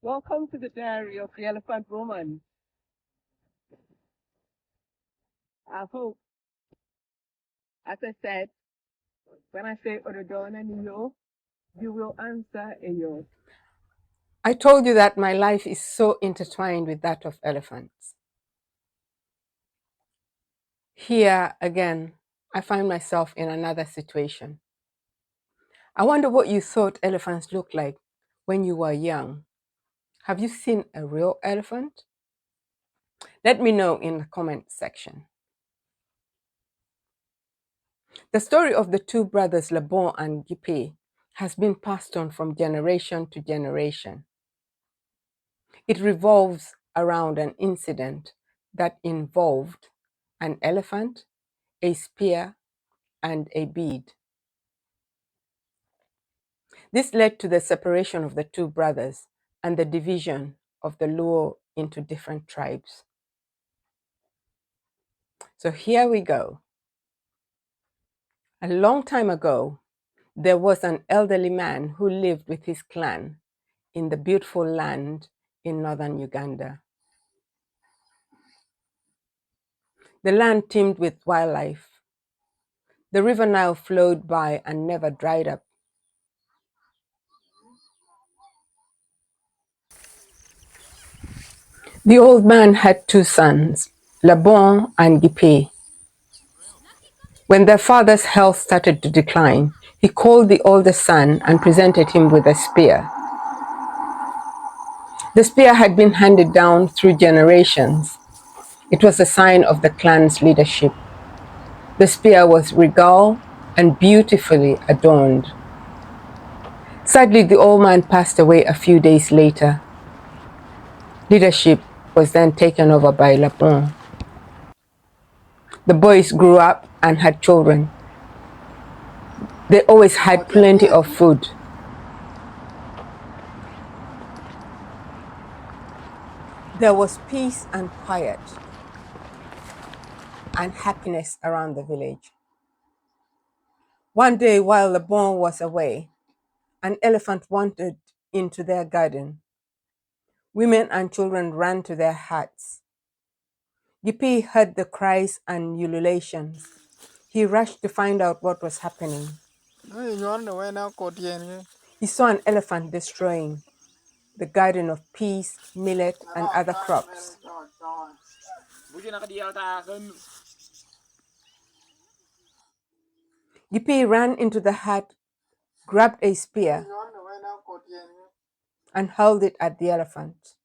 Welcome to the diary of the Elephant Woman. I hope, as I said, when I say Ododona Niyo, you will answer Eyo. I told you that my life is so intertwined with that of elephants. Here again, I find myself in another situation. I wonder what you thought elephants looked like when you were young. Have you seen a real elephant? Let me know in the comment section. The story of the two brothers Lebon and Gipe has been passed on from generation to generation. It revolves around an incident that involved an elephant, a spear, and a bead. This led to the separation of the two brothers and the division of the Luo into different tribes. So here we go. A long time ago, there was an elderly man who lived with his clan in the beautiful land in northern Uganda. The land teemed with wildlife. The river Nile flowed by and never dried up. The old man had two sons, Lebon and Gipe. When their father's health started to decline, he called the older son and presented him with a spear. The spear had been handed down through generations. It was a sign of the clan's leadership. The spear was regal and beautifully adorned. Sadly, the old man passed away a few days later. Leadership was then taken over by Lebon. The boys grew up and had children. They always had plenty of food. There was peace and quiet and happiness around the village. One day, while Lebon was away, an elephant wandered into their garden. Women and children ran to their huts. Gipi heard the cries and ululations. He rushed to find out what was happening. He saw an elephant destroying the garden of peas, millet, and other crops. Gipi ran into the hut, grabbed a spear, and hurled it at the elephant.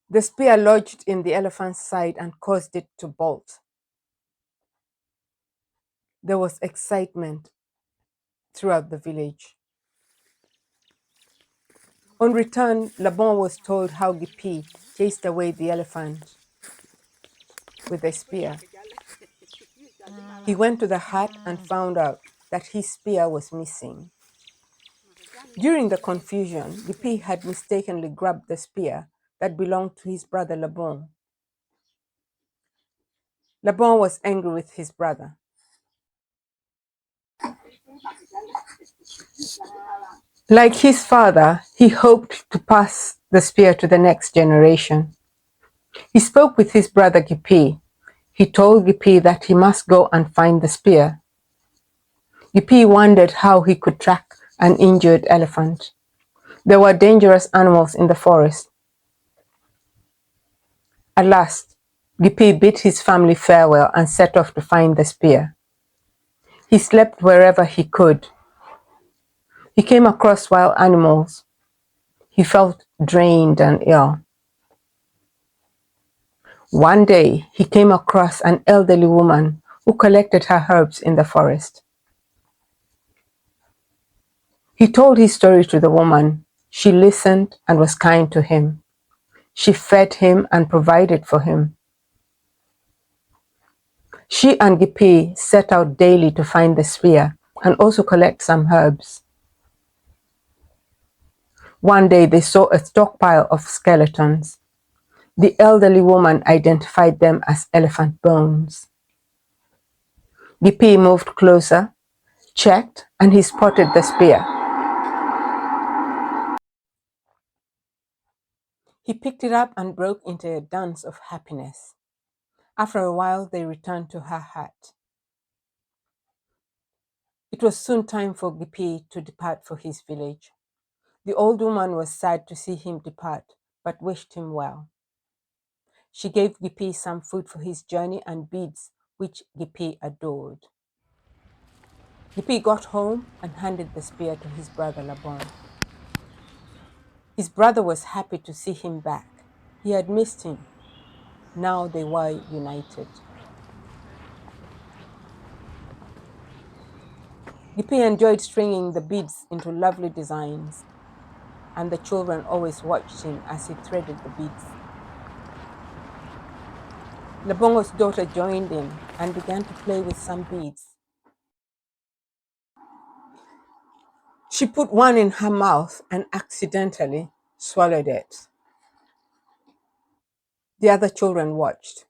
The spear lodged in the elephant's side and caused it to bolt. There was excitement throughout the village. On return, Lebon was told how Gipi chased away the elephant with a spear. He went to the hut and found out that his spear was missing. During the confusion, Gipi had mistakenly grabbed the spear that belonged to his brother Lebon. Lebon was angry with his brother. Like his father, he hoped to pass the spear to the next generation. He spoke with his brother Gipi. He told Gipi that he must go and find the spear. Gipi wondered how he could track an injured elephant. There were dangerous animals in the forest. At last, Gipi bid his family farewell and set off to find the spear. He slept wherever he could. He came across wild animals. He felt drained and ill. One day, he came across an elderly woman who collected her herbs in the forest. He told his story to the woman. She listened and was kind to him. She fed him and provided for him. She and Gipi set out daily to find the spear and also collect some herbs. One day they saw a stockpile of skeletons. The elderly woman identified them as elephant bones. Gipi moved closer, checked, and he spotted the spear. He picked it up and broke into a dance of happiness. After a while, they returned to her hut. It was soon time for Gipi to depart for his village. The old woman was sad to see him depart, but wished him well. She gave Gipi some food for his journey and beads, which Gipi adored. Gipi got home and handed the spear to his brother Labon. His brother was happy to see him back. He had missed him. Now they were united. Gipi enjoyed stringing the beads into lovely designs, and the children always watched him as he threaded the beads. Labongo's daughter joined in and began to play with some beads. She put one in her mouth and accidentally swallowed it. The other children watched.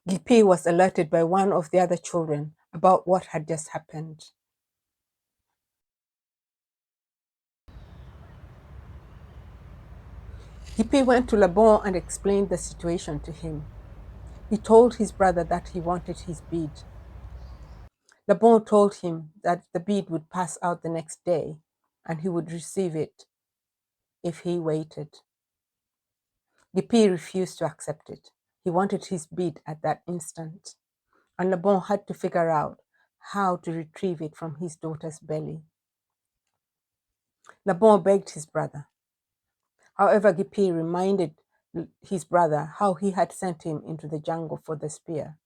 Gipi was alerted by one of the other children about what had just happened. Gipi went to Labon and explained the situation to him. He told his brother that he wanted his bead. Labon told him that the bead would pass out the next day and he would receive it if he waited. Gipi refused to accept it. He wanted his bead at that instant, and Labon had to figure out how to retrieve it from his daughter's belly. Labon begged his brother. However, Gipi reminded his brother how he had sent him into the jungle for the spear.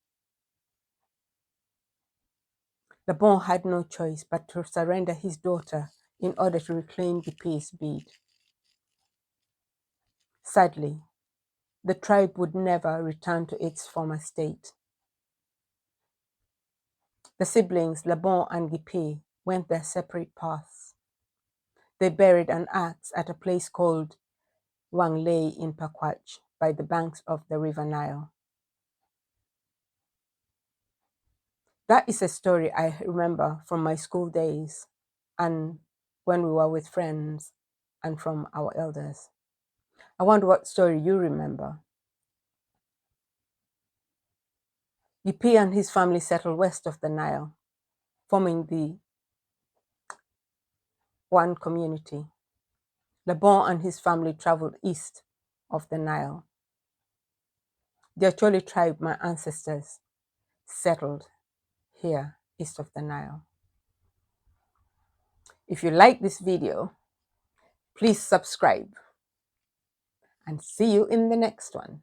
Labon had no choice but to surrender his daughter in order to reclaim Gipi's bead. Sadly, the tribe would never return to its former state. The siblings, Labon and Gipi, went their separate paths. They buried an axe at a place called Wanglei in Pakwach by the banks of the River Nile. That is a story I remember from my school days and when we were with friends and from our elders. I wonder what story you remember. Gipi and his family settled west of the Nile, forming the one community. Labon and his family traveled east of the Nile. The Acholi tribe, my ancestors, settled here east of the Nile. If you like this video, please subscribe and see you in the next one.